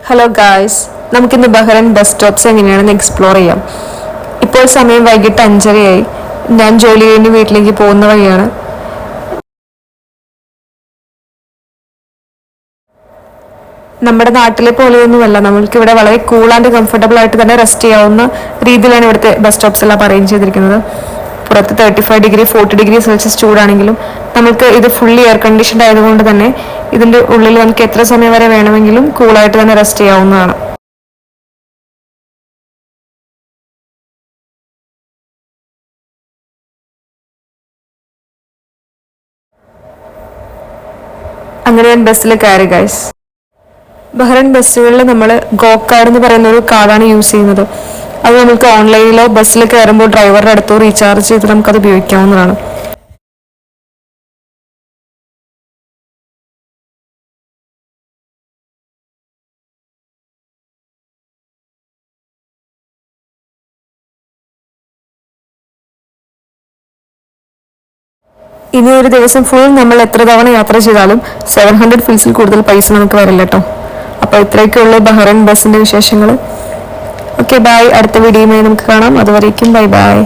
Hello guys, നമുക്കിന്ന് Bahrain bus stops എങ്ങനെയാണെന്ന് explore ചെയ്യാം. ഇപ്പോൾ സമയം വൈകിട്ട് 5:30 ഞാൻ ജോലി കഴിഞ്ഞ് വീട്ടിലേക്ക് പോകുന്ന വഴിയാണ്. നമ്മുടെ നാട്ടിലെ പോലെയൊന്നുമല്ല, നമ്മൾക്കിവിടെ വളരെ കൂൾ ആൻഡ് കംഫർട്ടബിൾ ആയിട്ട് തന്നെ റെസ്റ്റ് ചെയ്യാവുന്ന രീതിയിലാണ് ഇവിടുത്തെ ബസ് സ്റ്റോപ്സ് എല്ലാം അറേഞ്ച് ചെയ്തിരിക്കുന്നത്. പുറത്ത് 35 ഡിഗ്രി 40 ഡിഗ്രി സെൽഷ്യസ് ചൂടാണെങ്കിലും നമുക്ക് ഇത് ഫുള്ളി എയർ കണ്ടീഷൻഡ് ആയതുകൊണ്ട് തന്നെ ഇതിൻ്റെ ഉള്ളിൽ നമുക്ക് എത്ര സമയം വരെ വേണമെങ്കിലും കൂളായിട്ട് തന്നെ റെസ്റ്റ് ചെയ്യാവുന്നതാണ്. അങ്ങനെ ഞാൻ ബസ്സിൽ കയറി ഗൈസ്. ബഹ്റൈൻ ബസ്സുകളിൽ നമ്മൾ ഗോ കാർഡ് എന്ന് പറയുന്ന ഒരു കാർഡാണ് യൂസ് ചെയ്യുന്നത്. അത് നമുക്ക് ഓൺലൈനിലോ ബസ്സിൽ കയറുമ്പോൾ ഡ്രൈവറുടെ അടുത്തോ റീചാർജ് ചെയ്ത് നമുക്കത് ഉപയോഗിക്കാവുന്നതാണ്. ഇനി ഒരു ദിവസം ഫുൾ നമ്മൾ എത്ര തവണ യാത്ര ചെയ്താലും 700 ഫീസിൽ കൂടുതൽ പൈസ നമുക്ക് വരില്ല കേട്ടോ. അപ്പോൾ ഇത്രയൊക്കെയുള്ള ബഹ്റൈൻ ബസ്സിന്റെ വിശേഷങ്ങൾ. ഓക്കെ ബൈ, അടുത്ത വീഡിയോയുമായി നമുക്ക് കാണാം. അതുവരേക്കും ബൈ ബൈ.